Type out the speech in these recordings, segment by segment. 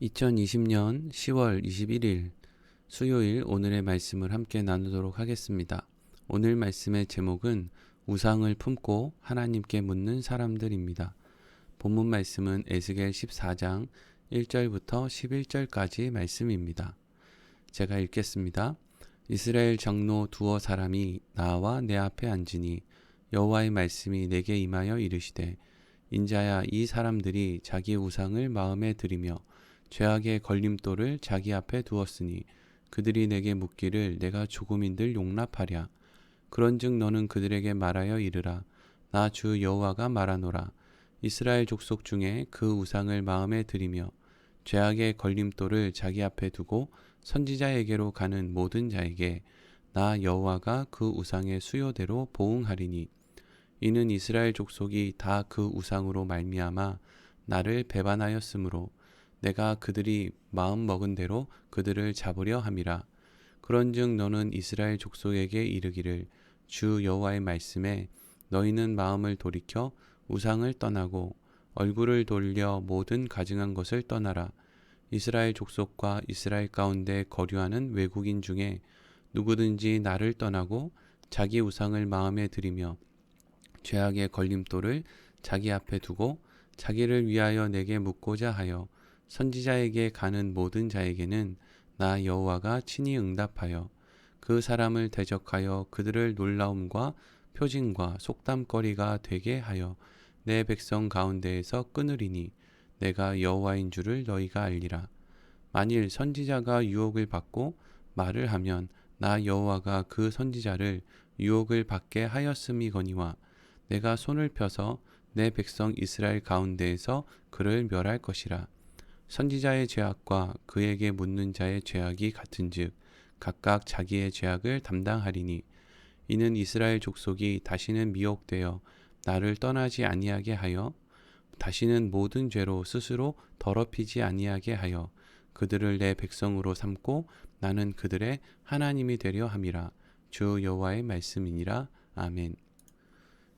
2020년 10월 21일 수요일 오늘의 말씀을 함께 나누도록 하겠습니다. 오늘 말씀의 제목은 우상을 품고 하나님께 묻는 사람들입니다. 본문 말씀은 에스겔 14장 1절부터 11절까지 말씀입니다. 제가 읽겠습니다. 이스라엘 장로 두어 사람이 나와 내 앞에 앉으니 여호와의 말씀이 내게 임하여 이르시되 인자야, 이 사람들이 자기 우상을 마음에 들이며 죄악의 걸림돌을 자기 앞에 두었으니 그들이 내게 묻기를 내가 조금인들 용납하랴. 그런즉 너는 그들에게 말하여 이르라. 나 주 여호와가 말하노라. 이스라엘 족속 중에 그 우상을 마음에 들이며 죄악의 걸림돌을 자기 앞에 두고 선지자에게로 가는 모든 자에게 나 여호와가 그 우상의 수요대로 보응하리니 이는 이스라엘 족속이 다 그 우상으로 말미암아 나를 배반하였으므로 내가 그들이 마음 먹은 대로 그들을 잡으려 함이라. 그런즉 너는 이스라엘 족속에게 이르기를 주 여호와의 말씀에 너희는 마음을 돌이켜 우상을 떠나고 얼굴을 돌려 모든 가증한 것을 떠나라. 이스라엘 족속과 이스라엘 가운데 거류하는 외국인 중에 누구든지 나를 떠나고 자기 우상을 마음에 들이며 죄악의 걸림돌을 자기 앞에 두고 자기를 위하여 내게 묻고자 하여 선지자에게 가는 모든 자에게는 나 여호와가 친히 응답하여 그 사람을 대적하여 그들을 놀라움과 표징과 속담거리가 되게 하여 내 백성 가운데에서 끊으리니 내가 여호와인 줄을 너희가 알리라. 만일 선지자가 유혹을 받고 말을 하면 나 여호와가 그 선지자를 유혹을 받게 하였음이거니와 내가 손을 펴서 내 백성 이스라엘 가운데에서 그를 멸할 것이라. 선지자의 죄악과 그에게 묻는 자의 죄악이 같은즉 각각 자기의 죄악을 담당하리니 이는 이스라엘 족속이 다시는 미혹되어 나를 떠나지 아니하게 하여 다시는 모든 죄로 스스로 더럽히지 아니하게 하여 그들을 내 백성으로 삼고 나는 그들의 하나님이 되려 함이라. 주 여호와의 말씀이니라. 아멘.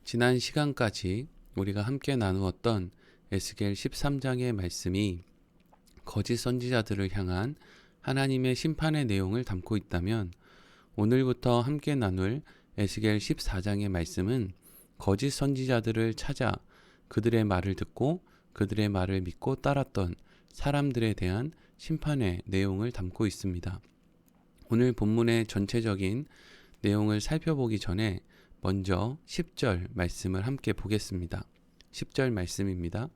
지난 시간까지 우리가 함께 나누었던 에스겔 13장의 말씀이 거짓 선지자들을 향한 하나님의 심판의 내용을 담고 있다면 오늘부터 함께 나눌 에스겔 14장의 말씀은 거짓 선지자들을 찾아 그들의 말을 듣고 그들의 말을 믿고 따랐던 사람들에 대한 심판의 내용을 담고 있습니다. 오늘 본문의 전체적인 내용을 살펴보기 전에 먼저 10절 말씀을 함께 보겠습니다. 10절 말씀입니다.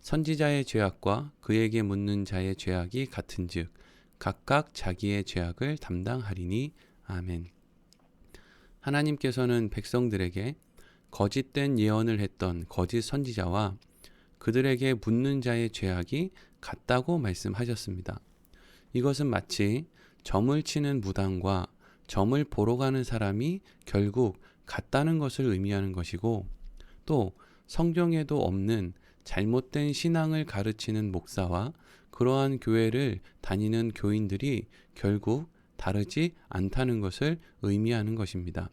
선지자의 죄악과 그에게 묻는 자의 죄악이 같은즉 각각 자기의 죄악을 담당하리니. 아멘. 하나님께서는 백성들에게 거짓된 예언을 했던 거짓 선지자와 그들에게 묻는 자의 죄악이 같다고 말씀하셨습니다. 이것은 마치 점을 치는 무당과 점을 보러 가는 사람이 결국 같다는 것을 의미하는 것이고, 또 성경에도 없는 잘못된 신앙을 가르치는 목사와 그러한 교회를 다니는 교인들이 결국 다르지 않다는 것을 의미하는 것입니다.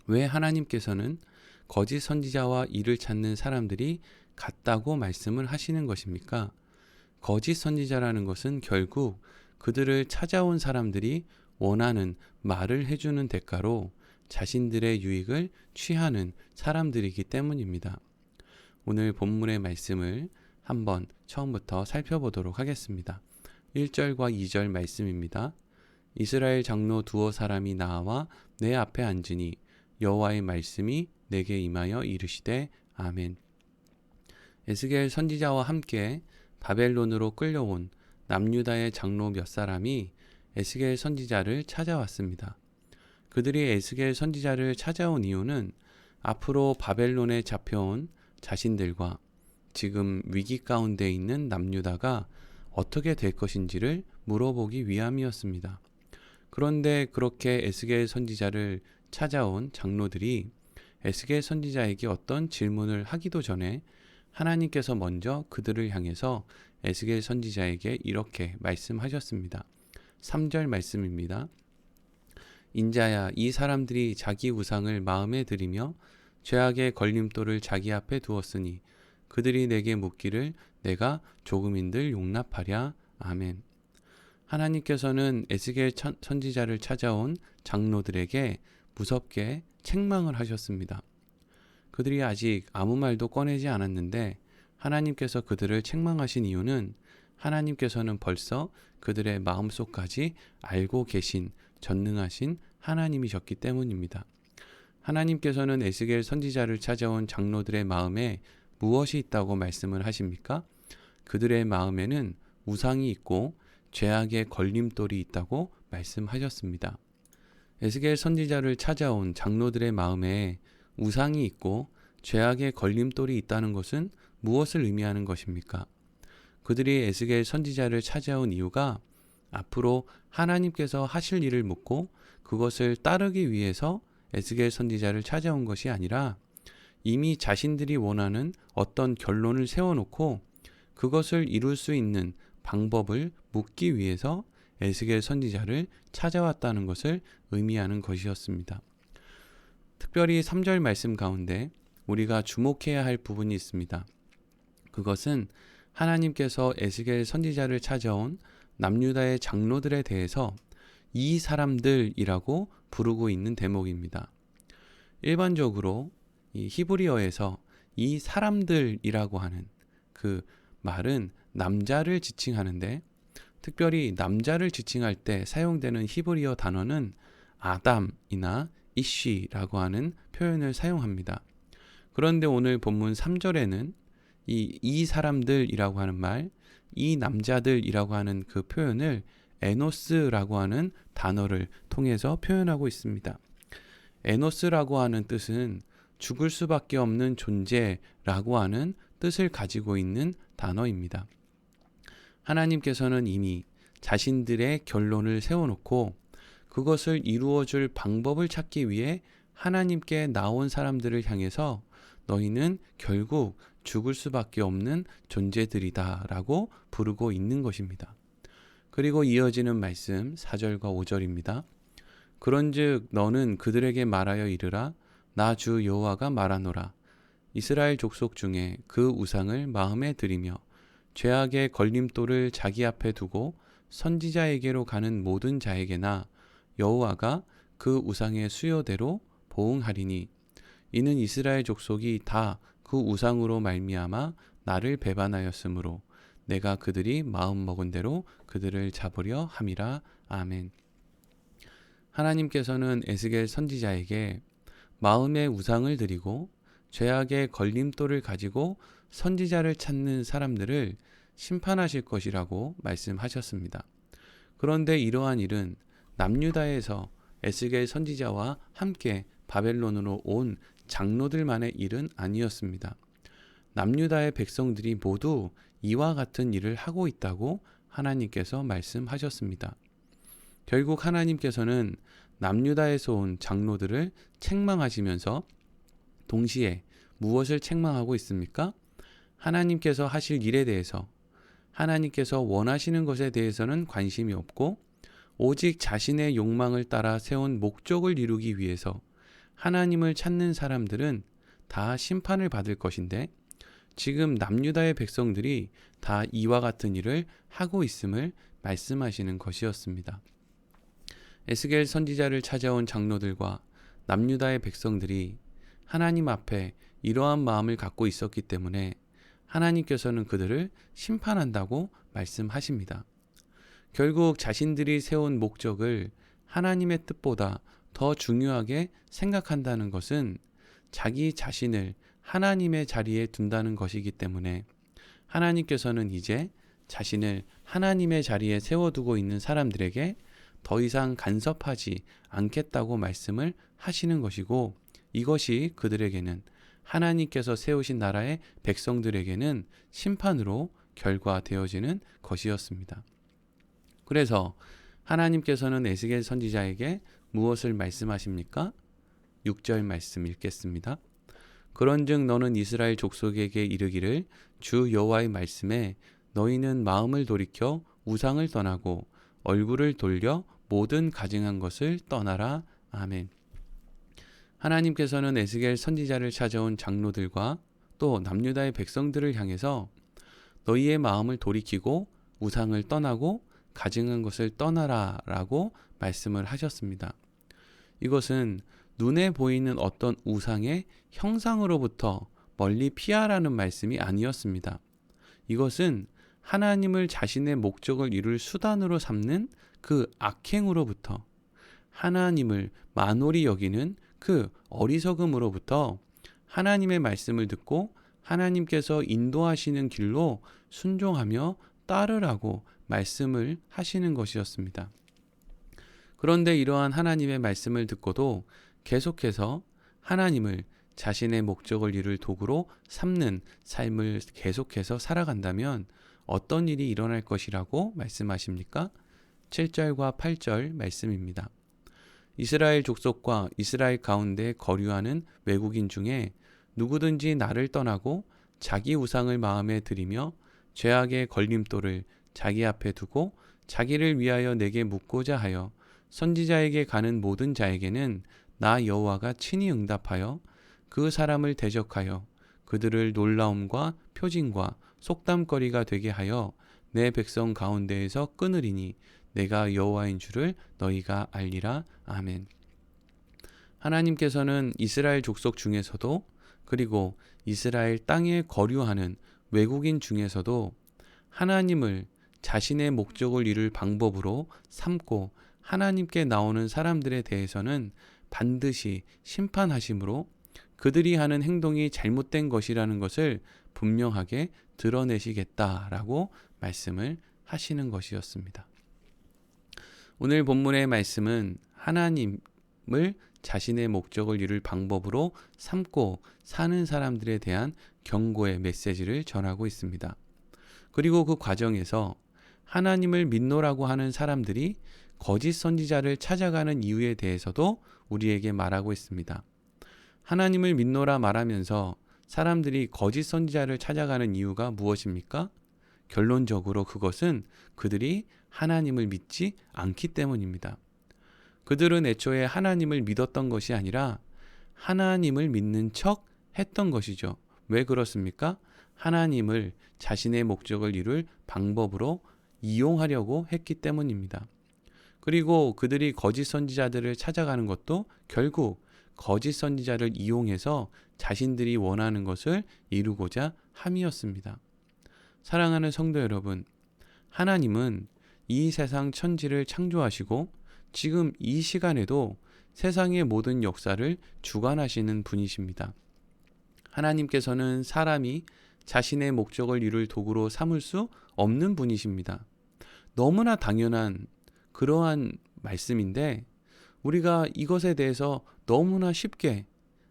왜 하나님께서는 거짓 선지자와 이를 찾는 사람들이 같다고 말씀을 하시는 것입니까? 거짓 선지자라는 것은 결국 그들을 찾아온 사람들이 원하는 말을 해주는 대가로 자신들의 유익을 취하는 사람들이기 때문입니다. 오늘 본문의 말씀을 한번 처음부터 살펴보도록 하겠습니다. 1절과 2절 말씀입니다. 이스라엘 장로 두어 사람이 나와 내 앞에 앉으니 여호와의 말씀이 내게 임하여 이르시되 아멘. 에스겔 선지자와 함께 바벨론으로 끌려온 남유다의 장로 몇 사람이 에스겔 선지자를 찾아왔습니다. 그들이 에스겔 선지자를 찾아온 이유는 앞으로 바벨론에 잡혀온 자신들과 지금 위기 가운데 있는 남유다가 어떻게 될 것인지를 물어보기 위함이었습니다. 그런데 그렇게 에스겔 선지자를 찾아온 장로들이 에스겔 선지자에게 어떤 질문을 하기도 전에 하나님께서 먼저 그들을 향해서 에스겔 선지자에게 이렇게 말씀하셨습니다. 3절 말씀입니다. 인자야, 이 사람들이 자기 우상을 마음에 들이며 죄악의 걸림돌을 자기 앞에 두었으니 그들이 내게 묻기를 내가 조금인들 용납하랴. 아멘. 하나님께서는 에스겔 선지자를 찾아온 장로들에게 무섭게 책망을 하셨습니다. 그들이 아직 아무 말도 꺼내지 않았는데 하나님께서 그들을 책망하신 이유는 하나님께서는 벌써 그들의 마음속까지 알고 계신 전능하신 하나님이셨기 때문입니다. 하나님께서는 에스겔 선지자를 찾아온 장로들의 마음에 무엇이 있다고 말씀을 하십니까? 그들의 마음에는 우상이 있고 죄악의 걸림돌이 있다고 말씀하셨습니다. 에스겔 선지자를 찾아온 장로들의 마음에 우상이 있고 죄악의 걸림돌이 있다는 것은 무엇을 의미하는 것입니까? 그들이 에스겔 선지자를 찾아온 이유가 앞으로 하나님께서 하실 일을 묻고 그것을 따르기 위해서 에스겔 선지자를 찾아온 것이 아니라 이미 자신들이 원하는 어떤 결론을 세워놓고 그것을 이룰 수 있는 방법을 묻기 위해서 에스겔 선지자를 찾아왔다는 것을 의미하는 것이었습니다. 특별히 3절 말씀 가운데 우리가 주목해야 할 부분이 있습니다. 그것은 하나님께서 에스겔 선지자를 찾아온 남유다의 장로들에 대해서 이 사람들이라고 부르고 있는 대목입니다. 일반적으로 이 히브리어에서 이 사람들이라고 하는 그 말은 남자를 지칭하는데 특별히 남자를 지칭할 때 사용되는 히브리어 단어는 아담이나 이쉬라고 하는 표현을 사용합니다. 그런데 오늘 본문 3절에는 이 사람들이라고 하는 말, 이 남자들이라고 하는 그 표현을 에노스라고 하는 단어를 통해서 표현하고 있습니다. 에노스라고 하는 뜻은 죽을 수밖에 없는 존재라고 하는 뜻을 가지고 있는 단어입니다. 하나님께서는 이미 자신들의 결론을 세워놓고 그것을 이루어줄 방법을 찾기 위해 하나님께 나온 사람들을 향해서 너희는 결국 죽을 수밖에 없는 존재들이다 라고 부르고 있는 것입니다. 그리고 이어지는 말씀 4절과 5절입니다. 그런즉 너는 그들에게 말하여 이르라. 나 주 여호와가 말하노라. 이스라엘 족속 중에 그 우상을 마음에 들이며 죄악의 걸림돌을 자기 앞에 두고 선지자에게로 가는 모든 자에게나 여호와가 그 우상의 수요대로 보응하리니 이는 이스라엘 족속이 다 그 우상으로 말미암아 나를 배반하였으므로 내가 그들이 마음 먹은 대로 그들을 잡으려 함이라. 아멘. 하나님께서는 에스겔 선지자에게 마음의 우상을 드리고 죄악의 걸림돌을 가지고 선지자를 찾는 사람들을 심판하실 것이라고 말씀하셨습니다. 그런데 이러한 일은 남유다에서 에스겔 선지자와 함께 바벨론으로 온 장로들만의 일은 아니었습니다. 남유다의 백성들이 모두 이와 같은 일을 하고 있다고 하나님께서 말씀하셨습니다. 결국 하나님께서는 남유다에서 온 장로들을 책망하시면서 동시에 무엇을 책망하고 있습니까? 하나님께서 하실 일에 대해서, 하나님께서 원하시는 것에 대해서는 관심이 없고 오직 자신의 욕망을 따라 세운 목적을 이루기 위해서 하나님을 찾는 사람들은 다 심판을 받을 것인데 지금 남유다의 백성들이 다 이와 같은 일을 하고 있음을 말씀하시는 것이었습니다. 에스겔 선지자를 찾아온 장로들과 남유다의 백성들이 하나님 앞에 이러한 마음을 갖고 있었기 때문에 하나님께서는 그들을 심판한다고 말씀하십니다. 결국 자신들이 세운 목적을 하나님의 뜻보다 더 중요하게 생각한다는 것은 자기 자신을 하나님의 자리에 둔다는 것이기 때문에 하나님께서는 이제 자신을 하나님의 자리에 세워두고 있는 사람들에게 더 이상 간섭하지 않겠다고 말씀을 하시는 것이고 이것이 그들에게는 하나님께서 세우신 나라의 백성들에게는 심판으로 결과되어지는 것이었습니다. 그래서 하나님께서는 에스겔 선지자에게 무엇을 말씀하십니까? 6절 말씀 읽겠습니다. 그런즉 너는 이스라엘 족속에게 이르기를 주 여호와의 말씀에 너희는 마음을 돌이켜 우상을 떠나고 얼굴을 돌려 모든 가증한 것을 떠나라. 아멘. 하나님께서는 에스겔 선지자를 찾아온 장로들과 또 남유다의 백성들을 향해서 너희의 마음을 돌이키고 우상을 떠나고 가증한 것을 떠나라 라고 말씀을 하셨습니다. 이것은 눈에 보이는 어떤 우상의 형상으로부터 멀리 피하라는 말씀이 아니었습니다. 이것은 하나님을 자신의 목적을 이룰 수단으로 삼는 그 악행으로부터, 하나님을 만홀히 여기는 그 어리석음으로부터 하나님의 말씀을 듣고 하나님께서 인도하시는 길로 순종하며 따르라고 말씀을 하시는 것이었습니다. 그런데 이러한 하나님의 말씀을 듣고도 계속해서 하나님을 자신의 목적을 이룰 도구로 삼는 삶을 계속해서 살아간다면 어떤 일이 일어날 것이라고 말씀하십니까? 7절과 8절 말씀입니다. 이스라엘 족속과 이스라엘 가운데 거류하는 외국인 중에 누구든지 나를 떠나고 자기 우상을 마음에 들이며 죄악의 걸림돌을 자기 앞에 두고 자기를 위하여 내게 묻고자 하여 선지자에게 가는 모든 자에게는 나 여호와가 친히 응답하여 그 사람을 대적하여 그들을 놀라움과 표징과 속담거리가 되게 하여 내 백성 가운데에서 끊으리니 내가 여호와인 줄을 너희가 알리라. 아멘. 하나님께서는 이스라엘 족속 중에서도 그리고 이스라엘 땅에 거류하는 외국인 중에서도 하나님을 자신의 목적을 이룰 방법으로 삼고 하나님께 나오는 사람들에 대해서는 반드시 심판하심으로 그들이 하는 행동이 잘못된 것이라는 것을 분명하게 드러내시겠다라고 말씀을 하시는 것이었습니다. 오늘 본문의 말씀은 하나님을 자신의 목적을 이룰 방법으로 삼고 사는 사람들에 대한 경고의 메시지를 전하고 있습니다. 그리고 그 과정에서 하나님을 믿노라고 하는 사람들이 거짓 선지자를 찾아가는 이유에 대해서도 우리에게 말하고 있습니다. 하나님을 믿노라 말하면서 사람들이 거짓 선지자를 찾아가는 이유가 무엇입니까? 결론적으로 그것은 그들이 하나님을 믿지 않기 때문입니다. 그들은 애초에 하나님을 믿었던 것이 아니라 하나님을 믿는 척 했던 것이죠. 왜 그렇습니까? 하나님을 자신의 목적을 이룰 방법으로 이용하려고 했기 때문입니다. 그리고 그들이 거짓 선지자들을 찾아가는 것도 결국 거짓 선지자를 이용해서 자신들이 원하는 것을 이루고자 함이었습니다. 사랑하는 성도 여러분, 하나님은 이 세상 천지를 창조하시고 지금 이 시간에도 세상의 모든 역사를 주관하시는 분이십니다. 하나님께서는 사람이 자신의 목적을 이룰 도구로 삼을 수 없는 분이십니다. 너무나 당연한 그러한 말씀인데 우리가 이것에 대해서 너무나 쉽게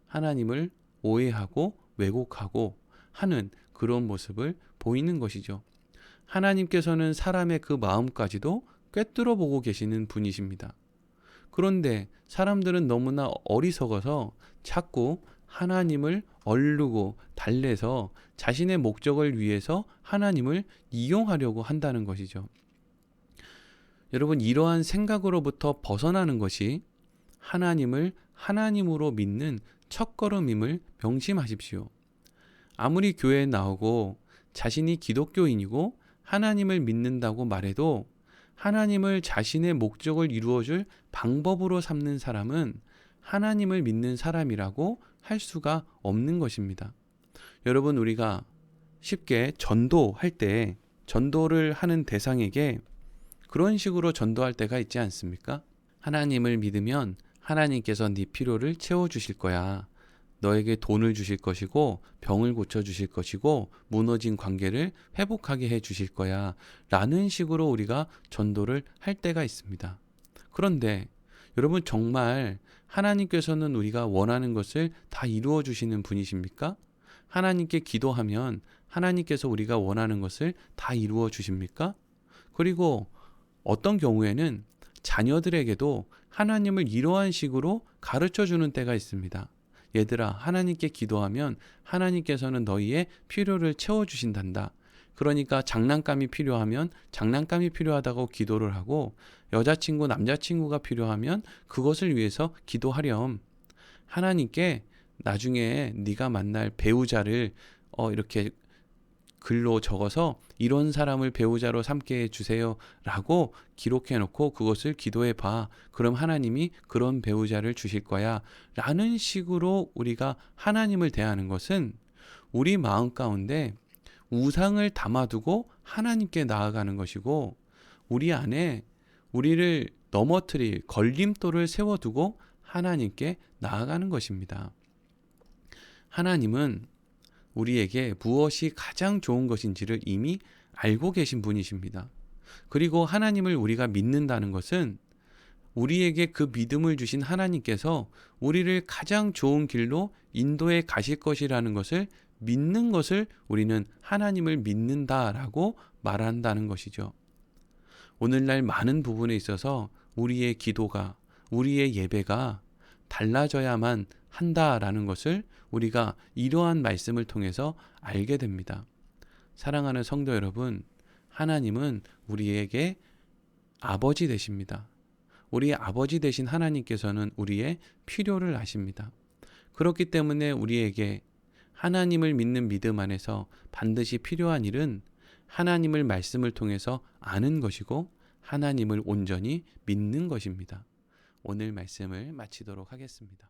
하나님을 오해하고 왜곡하고 하는 그런 모습을 보이는 것이죠. 하나님께서는 사람의 그 마음까지도 꿰뚫어 보고 계시는 분이십니다. 그런데 사람들은 너무나 어리석어서 자꾸 하나님을 얼르고 달래서 자신의 목적을 위해서 하나님을 이용하려고 한다는 것이죠. 여러분, 이러한 생각으로부터 벗어나는 것이 하나님을 하나님으로 믿는 첫걸음임을 명심하십시오. 아무리 교회에 나오고 자신이 기독교인이고 하나님을 믿는다고 말해도 하나님을 자신의 목적을 이루어줄 방법으로 삼는 사람은 하나님을 믿는 사람이라고 할 수가 없는 것입니다. 여러분, 우리가 쉽게 전도할 때 전도를 하는 대상에게 그런 식으로 전도할 때가 있지 않습니까? 하나님을 믿으면 하나님께서 네 필요를 채워주실 거야. 너에게 돈을 주실 것이고 병을 고쳐주실 것이고 무너진 관계를 회복하게 해주실 거야 라는 식으로 우리가 전도를 할 때가 있습니다. 그런데 여러분, 정말 하나님께서는 우리가 원하는 것을 다 이루어 주시는 분이십니까? 하나님께 기도하면 하나님께서 우리가 원하는 것을 다 이루어 주십니까? 그리고 어떤 경우에는 자녀들에게도 하나님을 이러한 식으로 가르쳐 주는 때가 있습니다. 얘들아, 하나님께 기도하면 하나님께서는 너희의 필요를 채워주신단다. 그러니까 장난감이 필요하면 장난감이 필요하다고 기도를 하고 여자친구, 남자친구가 필요하면 그것을 위해서 기도하렴. 하나님께 나중에 네가 만날 배우자를 이렇게 글로 적어서 이런 사람을 배우자로 삼게 해주세요 라고 기록해 놓고 그것을 기도해 봐. 그럼 하나님이 그런 배우자를 주실 거야 라는 식으로 우리가 하나님을 대하는 것은 우리 마음 가운데 우상을 담아두고 하나님께 나아가는 것이고, 우리 안에 우리를 넘어뜨릴 걸림돌을 세워두고 하나님께 나아가는 것입니다. 하나님은 우리에게 무엇이 가장 좋은 것인지를 이미 알고 계신 분이십니다. 그리고 하나님을 우리가 믿는다는 것은 우리에게 그 믿음을 주신 하나님께서 우리를 가장 좋은 길로 인도해 가실 것이라는 것을 믿는 것을 우리는 하나님을 믿는다라고 말한다는 것이죠. 오늘날 많은 부분에 있어서 우리의 기도가, 우리의 예배가 달라져야만 한다라는 것을 우리가 이러한 말씀을 통해서 알게 됩니다. 사랑하는 성도 여러분, 하나님은 우리에게 아버지 되십니다. 우리의 아버지 되신 하나님께서는 우리의 필요를 아십니다. 그렇기 때문에 우리에게 하나님을 믿는 믿음 안에서 반드시 필요한 일은 하나님을 말씀을 통해서 아는 것이고 하나님을 온전히 믿는 것입니다. 오늘 말씀을 마치도록 하겠습니다.